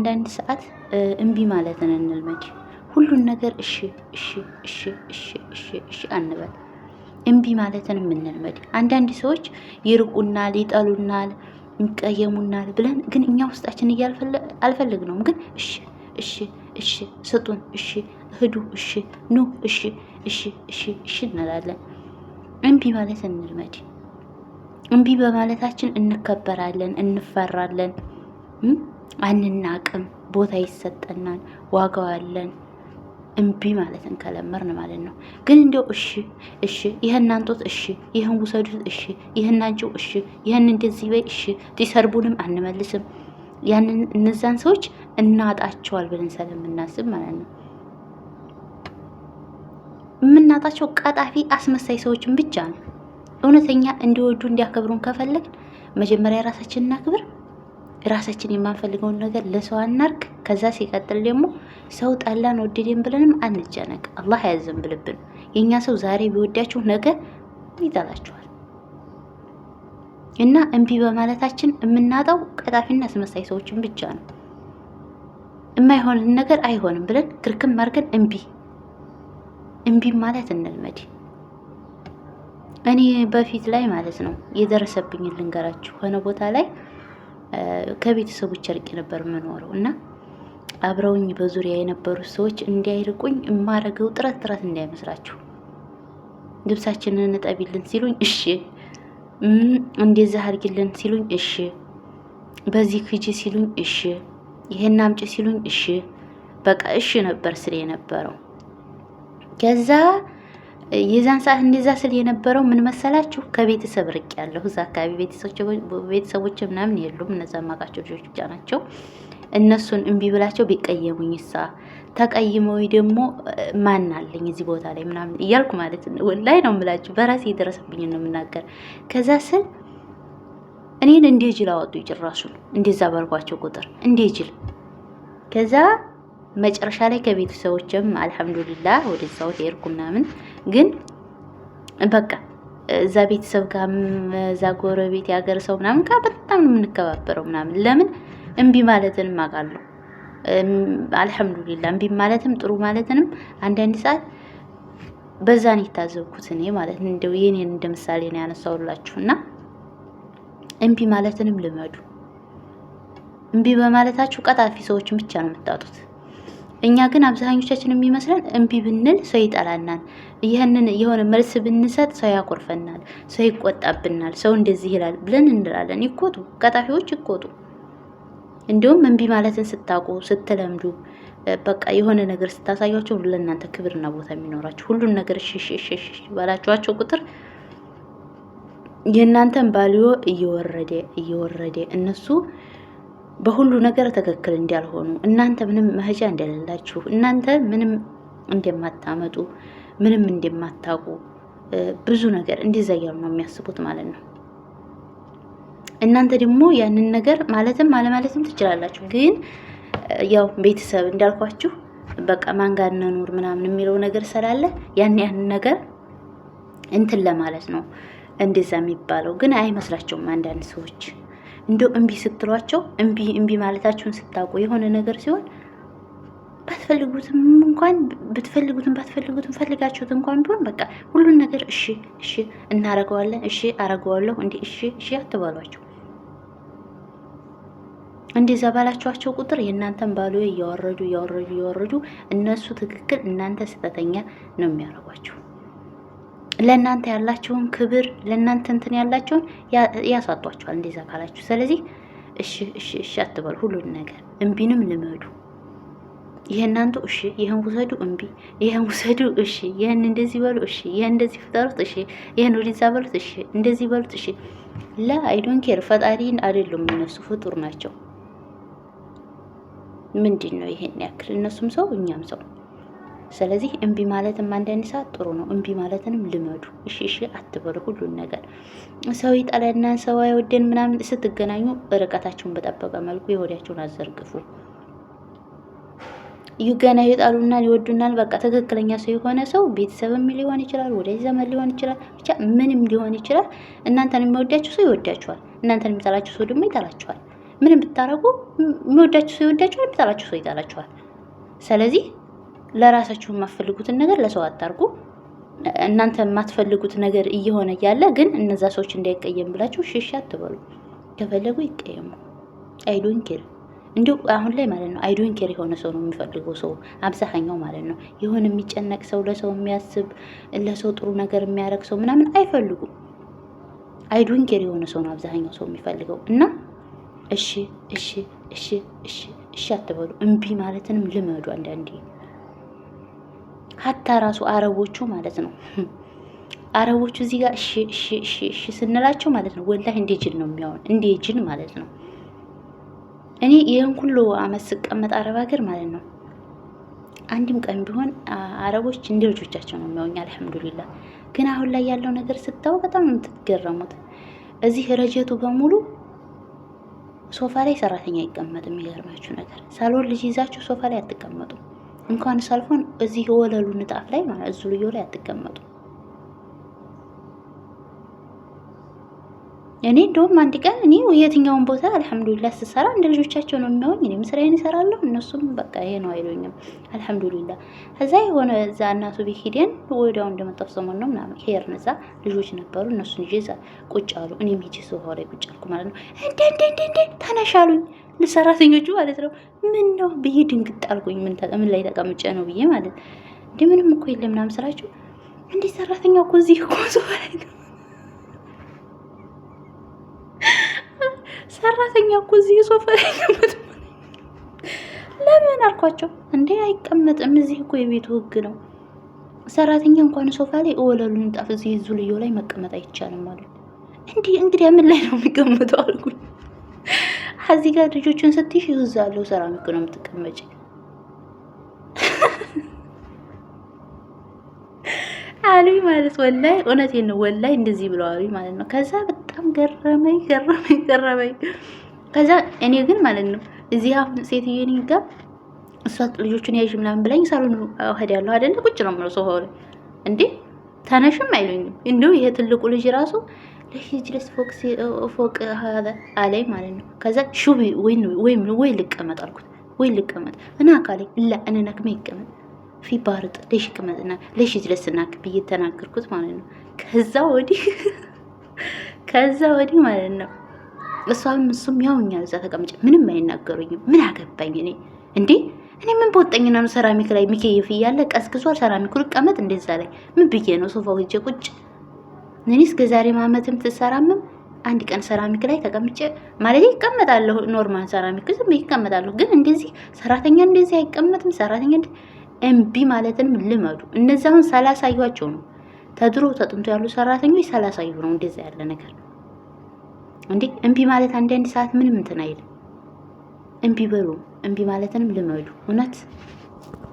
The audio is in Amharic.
አንዳንድ ሰዓት እምቢ ማለትን እንልመድ። ሁሉን ነገር እሺ እሺ እሺ እሺ እሺ እሺ አንበል። እምቢ ማለትን እንልመድ። አንዳንድ ሰዎች ይርቁናል፣ ይጠሉናል፣ ይቀየሙናል ብለን ግን እኛ ውስጣችን አልፈልግነውም። ግን እሺ እሺ እሺ ስጡን፣ እሺ እህዱ፣ እሺ ኑ፣ እሺ እሺ እሺ እሺ እንላለን። እምቢ ማለት እንልመድ። እምቢ በማለታችን እንከበራለን፣ እንፈራለን፣ አንናቅም፣ ቦታ ይሰጠናል፣ ዋጋው አለን። እምቢ ማለትን ከለመርን ማለት ነው። ግን እንደው እሺ እሺ ይሄን አንጦት፣ እሺ ይሄን ውሰዱት፣ እሺ ይሄን አንጪው፣ እሺ ይሄን እንደዚህ በይ፣ እሺ ሊሰርቡንም አንመልስም። ያንን እነዛን ሰዎች እናጣቸዋል ብለን ስለምናስብ ማለት ነው። የምናጣቸው ቀጣፊ አስመሳይ ሰዎችን ብቻ ነው። እውነተኛ እንዲወዱ እንዲያከብሩን ከፈለግን መጀመሪያ ራሳችንን እናክብር። ራሳችን የማንፈልገውን ነገር ለሰው አናርግ። ከዛ ሲቀጥል ደግሞ ሰው ጠላን ወደደን ብለንም አንጨነቅ። አላህ ያዘንብልብን። የኛ ሰው ዛሬ ቢወዳችሁ ነገ ይጠላችኋል። እና እምቢ በማለታችን የምናጣው ቀጣፊና አስመሳይ ሰዎችን ብቻ ነው። የማይሆንን ነገር አይሆንም ብለን ክርክም አድርገን እምቢ ማለት እንልመድ። እኔ በፊት ላይ ማለት ነው የደረሰብኝ ልንገራችሁ። ሆነ ቦታ ላይ ከቤተሰቦች ርቄ ነበር የምኖረው እና አብረውኝ በዙሪያ የነበሩ ሰዎች እንዲያይርቁኝ የማረገው ጥረት እንዳይመስላችሁ። ልብሳችንን እጠቢልን ሲሉኝ እሺ፣ እንደዛ አድርጊልን ሲሉኝ እሺ፣ በዚህ ክጂ ሲሉኝ እሺ፣ ይሄን አምጪ ሲሉኝ እሺ፣ በቃ እሺ ነበር ስለ የነበረው። ከዛ የዛን ሰዓት እንደዛ ስለ የነበረው ምን መሰላችሁ? ከቤተሰብ ርቅ ያለሁ እዛ አካባቢ ቤተሰቦች ምናምን የሉም። እነዛ ማቃቸው ልጆች ብቻ ናቸው። እነሱን እምቢ ብላቸው ቢቀየሙኝ ተቀይመው ደግሞ ማን አለኝ እዚህ ቦታ ላይ ምናምን እያልኩ ማለት ነው። ወላሂ ነው የምላችሁ፣ በራሴ የደረሰብኝ ነው የምናገር። ከዛ ስል እኔን እንደ ጅል አወጡ ጭራሹን። እንደዛ ባልኳቸው ቁጥር እንደ ጅል። ከዛ መጨረሻ ላይ ከቤተሰቦችም አልሐምዱሊላህ ወደዛው ሄድኩ ምናምን። ግን በቃ እዛ ቤተሰብ ጋር እዛ ጎረቤት ያገር ሰው ምናምን ጋር በጣም ነው የምንከባበረው ምናምን። ለምን እምቢ ማለትን ማቃለሁ። አልሐምዱሊላህ እምቢ ማለትም ጥሩ ማለትንም አንዳንድ ሰዓት በዛ ነው የታዘብኩት እኔ ማለት ነው። እንደው የኔን እንደ ምሳሌ ነው ያነሳውላችሁና እምቢ ማለትንም ልመዱ። እምቢ በማለታችሁ ቀጣፊ ሰዎችን ብቻ ነው የምታጡት። እኛ ግን አብዛኞቻችን የሚመስለን እምቢ ብንል ሰው ይጠላናል፣ ይሄንን የሆነ መልስ ብንሰጥ ሰው ያኮርፈናል፣ ሰው ይቆጣብናል፣ ሰው እንደዚህ ይላል ብለን እንላለን። ይቆጡ፣ ቀጣፊዎች ይቆጡ። እንደውም እምቢ ማለትን ስታውቁ ስትለምዱ፣ በቃ የሆነ ነገር ስታሳያቸው ለእናንተ ክብርና ቦታ የሚኖራችሁ ሁሉን ነገር እሺ ባላችኋቸው ቁጥር የእናንተን ቫልዩ እየወረደ እነሱ በሁሉ ነገር ትክክል እንዳልሆኑ፣ እናንተ ምንም መሄጃ እንደሌላችሁ፣ እናንተ ምንም እንደማታመጡ፣ ምንም እንደማታውቁ ብዙ ነገር እንደዛ እያሉ ነው የሚያስቡት ማለት ነው። እናንተ ደግሞ ያንን ነገር ማለትም አለማለትም ትችላላችሁ። ግን ያው ቤተሰብ እንዳልኳችሁ በቃ ማን ጋር እንኑር ምናምን የሚለው ነገር ስላለ ያንን ነገር እንትን ለማለት ነው እንደዛ የሚባለው። ግን አይመስላቸውም አንዳንድ ሰዎች እንደው እምቢ ስትሏቸው እምቢ ማለታችሁን ስታውቁ የሆነ ነገር ሲሆን ባትፈልጉትም እንኳን ባትፈልጉትም ፈልጋችሁት እንኳን ቢሆን በቃ ሁሉን ነገር እሺ እናረገዋለን፣ እሺ አረገዋለሁ እንዴ እሺ አትባሏቸው። እንደዛ ባላችኋቸው ቁጥር የእናንተን ባሉ እያወረዱ እነሱ ትክክል እናንተ ስህተተኛ ነው የሚያረጓቸው። ለእናንተ ያላቸውን ክብር ለእናንተ እንትን ያላቸውን ያሳጧቸዋል እንደዛ ካላችሁ። ስለዚህ እሺ አትበሉ ሁሉን ነገር። እምቢንም ልመዱ። ይሄን አንዱ እሺ፣ ይሄን ውሰዱ፣ እምቢ፣ ይሄን ውሰዱ፣ እሺ፣ ይሄን እንደዚህ በሉ፣ እሺ፣ ይሄን እንደዚህ ፍጠሩት፣ እሺ፣ ይሄን ወዲዛ በሉት፣ እሺ፣ እንደዚህ በሉት፣ እሺ። አይ ዶንት ኬር። ፈጣሪን አይደሉም እነሱ ፍጡር ናቸው። ምንድነው ይሄን ያክል? እነሱም ሰው እኛም ሰው። ስለዚህ እምቢ ማለትም አንዳንድ ሰዓት ጥሩ ነው። እምቢ ማለትንም ልመዱ። እሺ አትበሉ ሁሉን ነገር። ሰው ይጠላና ሰው አይወደን ምናምን ስትገናኙ ርቀታችሁን በጠበቀ መልኩ የወዲያችሁን አዘርግፉ። ገና ይጣሉና ይወዱናል። በቃ ትክክለኛ ሰው የሆነ ሰው ቤተሰብም ሊሆን ይችላል፣ ወዳጅ ዘመድ ሊሆን ይችላል፣ ብቻ ምንም ሊሆን ይችላል። እናንተን የሚወዳችሁ ሰው ይወዳችኋል፣ እናንተን የሚጠላችሁ ሰው ደግሞ ይጠላችኋል። ምንም ብታረጉ የሚወዳችሁ ሰው ይወዳችኋል፣ የሚጠላችሁ ሰው ይጠላችኋል። ስለዚህ ለራሳችሁ የማትፈልጉትን ነገር ለሰው አታርጉ። እናንተ የማትፈልጉት ነገር እየሆነ እያለ ግን እነዛ ሰዎች እንዳይቀየም ብላችሁ ሽሻ አትበሉ። ከፈለጉ ይቀየሙ። አይዶን ኬር እንዲሁ አሁን ላይ ማለት ነው አይዶን ኬር የሆነ ሰው ነው የሚፈልገው ሰው አብዛኛው ማለት ነው። የሆነ የሚጨነቅ ሰው፣ ለሰው የሚያስብ፣ ለሰው ጥሩ ነገር የሚያደርግ ሰው ምናምን አይፈልጉም። አይዶን ኬር የሆነ ሰው ነው አብዛኛው ሰው የሚፈልገው እና እሺ እሺ እሺ እሺ እሺ አትበሉ። እምቢ ማለትንም ልመዱ። አንዳንዴ ሀታ ራሱ አረቦቹ ማለት ነው አረቦቹ እዚህ ጋር እሺ እሺ እሺ እሺ ስንላቸው ማለት ነው ወላሂ እንደ ጅል ነው የሚያውን፣ እንደ ጅል ማለት ነው። እኔ ይህን ሁሉ አመት ስቀመጥ አረብ ሀገር ማለት ነው አንድም ቀን ቢሆን አረቦች እንደ ልጆቻቸው ነው የሚያውኝ። አልሐምዱሊላህ። ግን አሁን ላይ ያለው ነገር ስታው በጣም ነው የምትገረሙት። እዚህ ረጀቱ በሙሉ ሶፋ ላይ ሰራተኛ አይቀመጥም። የሚገርማችሁ ነገር ሳሎን ልጅ ይዛችሁ ሶፋ ላይ አትቀመጡም። እንኳን ሳልፎን እዚህ ወለሉ ንጣፍ ላይ ማለት እዙ ልዩ ላይ አትቀመጡ። እኔ እንደውም አንድ ቀን እኔ የትኛውን ቦታ አልሐምዱሊላህ ስሰራ እንደ ልጆቻቸው ነው የሚያውኝ። እኔም ስራዬን እሰራለሁ፣ እነሱም በቃ ይሄ ነው አይሉኝም። አልሐምዱሊላህ። ከዛ የሆነ እዛ እናቱ ቤት ሄደን ወዲያው እንደመጣሁ ሰሞን ነው ምናምን ሄድን። እዛ ልጆች ነበሩ፣ እነሱን ይዤ እዛ ቁጭ አሉ። እኔም ሂጂ ሶፋው ላይ ቁጭ አልኩ ማለት ነው። እንዴ ተነሻሉኝ ለሰራተኞቹ ማለት ነው። ምን ነው ብዬ ድንግጥ አልኩኝ። ምን ላይ ተቀምጬ ነው ብዬ ማለት እንዴ ምንም እኮ የለም ምናምን ስላችሁ እንዴ ሰራተኛ እኮ እዚህ እኮ ሶፋ ላይ ነው ሰራተኛ እኮ እዚህ ሶፋ ላይ ተቀመጠ። ለምን አልኳቸው። እንዴ አይቀመጥም፣ እዚህ እኮ የቤቱ ህግ ነው። ሰራተኛ እንኳን ሶፋ ላይ ወለሉን ጣፍ እዚህ ይዙ ልዩ ላይ መቀመጥ አይቻልም ማለት እንግዲህ ምን ላይ ነው የሚቀመጠው አልኩኝ። እዚህ ጋር ልጆቹን ስትይሽ ይዛለው ሰራሚክ ነው የምትቀመጪ አሉኝ ማለት ወላይ እውነቴን ነው። ወላይ እንደዚህ ብለው አሉኝ ማለት ነው። ከዛ በጣም ገረመኝ። ከዛ እኔ ግን ማለት ነው እዚህ አሁን ሴትዮን ጋር እሷ ልጆቹን ያዥ ምናምን ብላኝ ሳሎን ሄዳለሁ አይደለ ቁጭ ነው የምለው ሶፋው ላይ እንዴ ተነሽም አይሉኝም። እንደው ይሄ ትልቁ ልጅ ራሱ ለሽጅለስ ፎቅ አለኝ ማለት ነው። ከዛ ሹቢ ወይ ልቀመጥ አልኩት። ወይ ልቀመጥ እና አካሌ ላ እኔ ነክመ ይቀመጥ ፊ ባርጥ ለሽ ቅመጥና ለሽ ይጅለስናክ ብዬ ተናገርኩት ማለት ነው። ከዛ ወዲህ ማለት ነው እሱም ያውኛል እዛ ተቀምጬ ምንም አይናገሩኝም። ምን አገባኝ እኔ እንዴ እኔ ምን በወጣኝና ነው ሰራሚክ ላይ ሚከይፍ እያለ ቀስቅሷል። ሰራሚኩ ልቀመጥ እንደዛ ላይ ምን ብዬ ነው ሶፋው ሂጄ ቁጭ እኔ እስከ ዛሬ ማመትም ትሰራምም አንድ ቀን ሰራሚክ ላይ ተቀምጬ ማለት ይቀመጣለሁ። ኖርማል ሰራሚክ ዝም ይቀመጣለሁ። ግን እንደዚህ ሰራተኛ እንደዚህ አይቀመጥም። ሰራተኛ እምቢ ማለትንም ልመዱ። እነዛውን ሳላሳዩአቸው ነው ተድሮ ተጥንቶ ያሉ ሰራተኞች ሳላሳዩ ነው እንደዛ ያለ ነገር እንዴ። እምቢ ማለት አንዳንድ ሰዓት ምንም እንትን አይልም። እምቢ በሉ። እምቢ ማለትንም ልመዱ እውነት